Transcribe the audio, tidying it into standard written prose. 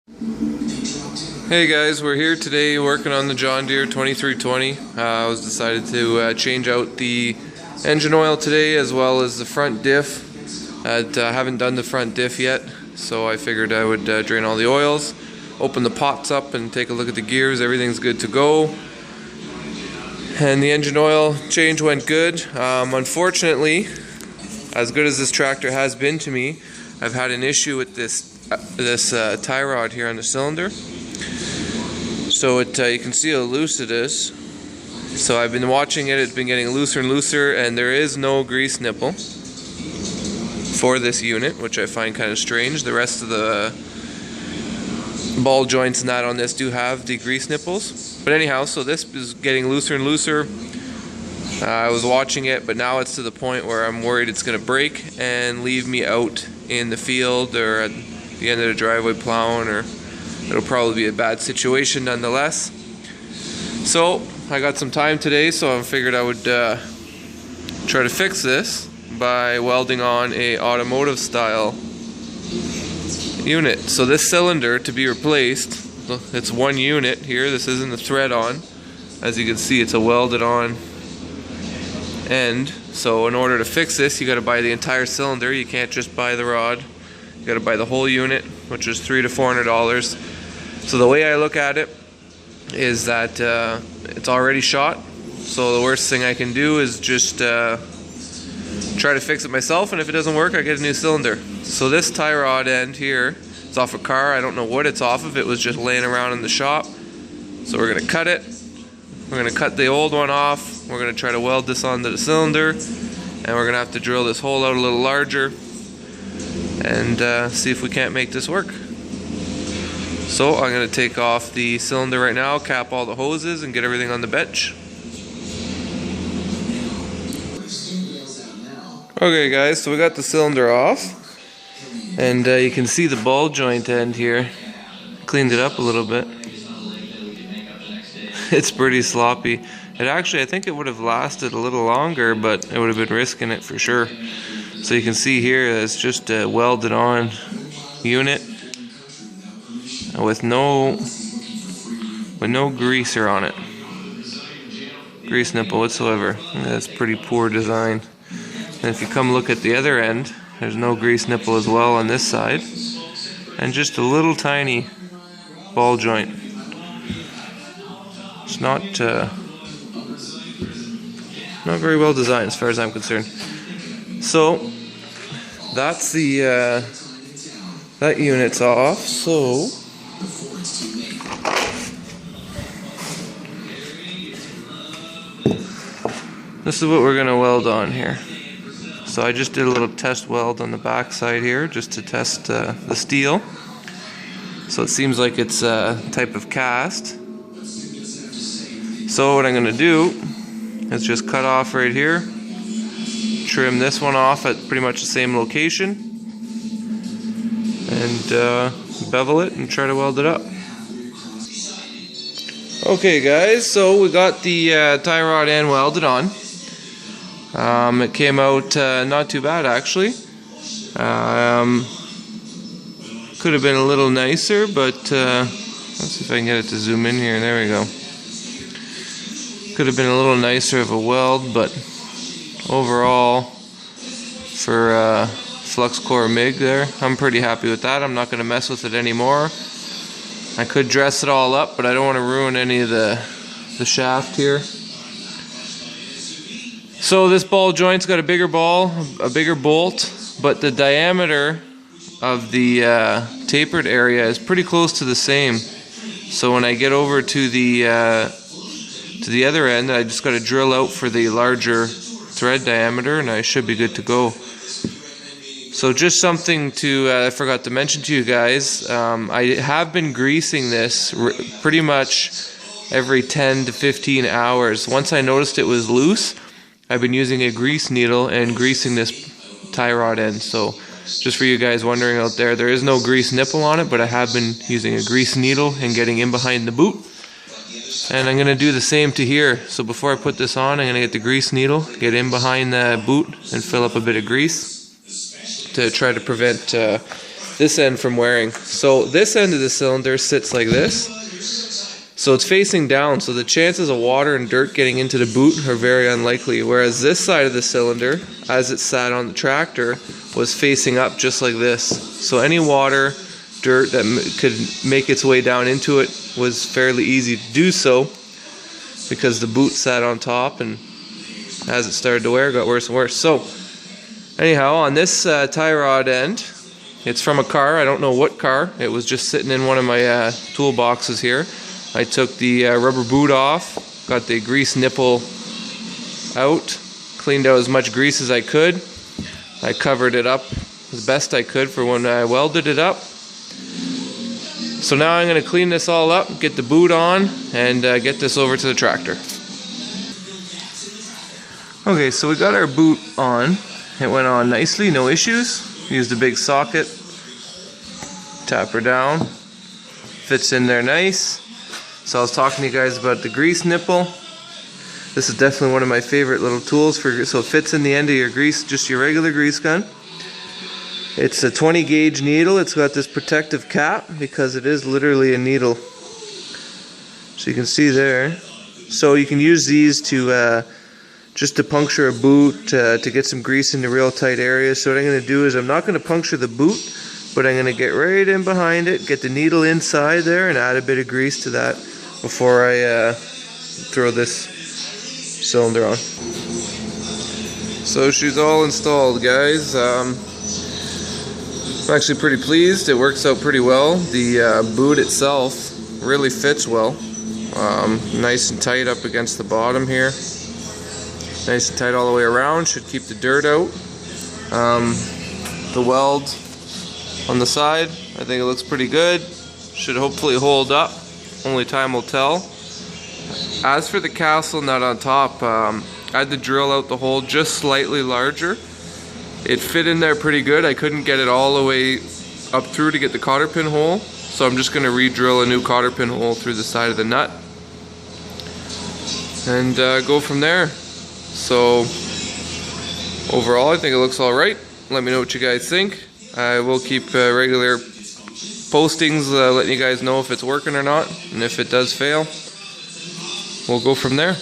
Hey guys, we're here today working on the John Deere 2320. I was decided to change out the engine oil today as well as the front diff. I haven't done the front diff yet, so I figured I would drain all the oils, open the pots up and take a look at the gears. Everything's good to go. And the engine oil change went good. Unfortunately, as good as this tractor has been to me, I've had an issue with this tie rod here on the cylinder. So you can see how loose it is. So I've been watching it, it's been getting looser and looser, and there is no grease nipple for this unit, which I find kind of strange. The rest of the ball joints and that on this do have the grease nipples. But anyhow, so this is getting looser and looser. I was watching it, but now it's to the point where I'm worried it's going to break and leave me out in the field or at the end of the driveway plowing, or it'll probably be a bad situation nonetheless. So I got some time today, so I figured I would try to fix this by welding on a automotive style unit. So this cylinder to be replaced, it's one unit here. This isn't a thread on. As you can see, it's a welded on end. So in order to fix this, you got to buy the entire cylinder. You can't just buy the rod. You got to buy the whole unit, which is $300 to $400. So the way I look at it is that it's already shot. So the worst thing I can do is just try to fix it myself, and if it doesn't work, I get a new cylinder. So this tie rod end here is off a car. I don't know what it's off of. It was just laying around in the shop. So we're going to cut it. We're going to cut the old one off. We're going to try to weld this onto the cylinder, and we're going to have to drill this hole out a little larger and see if we can't make this work. So I'm going to take off the cylinder right now, cap all the hoses, and get everything on the bench. Okay guys, so we got the cylinder off, and you can see the ball joint end here. Cleaned it up a little bit. It's pretty sloppy. It actually, I think it would have lasted a little longer, but it would have been risking it for sure. So you can see here, it's just a welded on unit with no greaser on it. Grease nipple whatsoever. That's pretty poor design. And if you come look at the other end, there's no grease nipple as well on this side. And just a little tiny ball joint. It's not very well designed as far as I'm concerned. So that's the that unit's off. So this is what we're gonna weld on here. So I just did a little test weld on the back side here just to test the steel. So it seems like it's a type of cast. So what I'm gonna do is just cut off right here, trim this one off at pretty much the same location, and bevel it and try to weld it up. Okay guys, so we got the tie rod end welded on. It came out not too bad actually. Could have been a little nicer, but let's see if I can get it to zoom in here. There we go. Could have been a little nicer of a weld, but overall, for flux core MIG there, I'm pretty happy with that. I'm not going to mess with it anymore. I could dress it all up, but I don't want to ruin any of the shaft here. So this ball joint's got a bigger ball, a bigger bolt, but the diameter of the tapered area is pretty close to the same. So when I get over to the other end, I just got to drill out for the larger thread diameter, and I should be good to go. So just something to I forgot to mention to you guys. I have been greasing this pretty much every 10 to 15 hours. Once I noticed it was loose, I've been using a grease needle and greasing this tie rod end. So just for you guys wondering out there, there is no grease nipple on it, but I have been using a grease needle and getting in behind the boot. And I'm going to do the same to here. So before I put this on, I'm going to get the grease needle, get in behind the boot and fill up a bit of grease to try to prevent this end from wearing. So this end of the cylinder sits like this. So it's facing down, so the chances of water and dirt getting into the boot are very unlikely. Whereas this side of the cylinder, as it sat on the tractor, was facing up just like this. So any water, dirt that could make its way down into it was fairly easy to do so, because the boot sat on top, and as it started to wear, it got worse and worse. So anyhow, on this tie rod end, it's from a car. I don't know what car. It was just sitting in one of my toolboxes here. I took the rubber boot off, got the grease nipple out, cleaned out as much grease as I could. I covered it up as best I could for when I welded it up. So now I'm going to clean this all up, get the boot on, and get this over to the tractor. Okay, so we got our boot on. It went on nicely, no issues. Used a big socket. Tap her down. Fits in there nice. So I was talking to you guys about the grease nipple. This is definitely one of my favorite little tools so it fits in the end of your grease, just your regular grease gun. It's a 20 gauge needle. It's got this protective cap because it is literally a needle. So you can see there. So you can use these to just to puncture a boot, to get some grease into real tight areas. So what I'm going to do is I'm not going to puncture the boot, but I'm going to get right in behind it, get the needle inside there, and add a bit of grease to that before I throw this cylinder on. So she's all installed, guys. I'm actually pretty pleased. It works out pretty well. The boot itself really fits well. Nice and tight up against the bottom here. Nice and tight all the way around. Should keep the dirt out. The weld on the side, I think it looks pretty good. Should hopefully hold up. Only time will tell. As for the castle nut on top, I had to drill out the hole just slightly larger. It fit in there pretty good. I couldn't get it all the way up through to get the cotter pin hole, so I'm just going to re-drill a new cotter pin hole through the side of the nut and go from there. So overall, I think it looks alright. Let me know what you guys think. I will keep regular postings letting you guys know if it's working or not, and if it does fail, we'll go from there.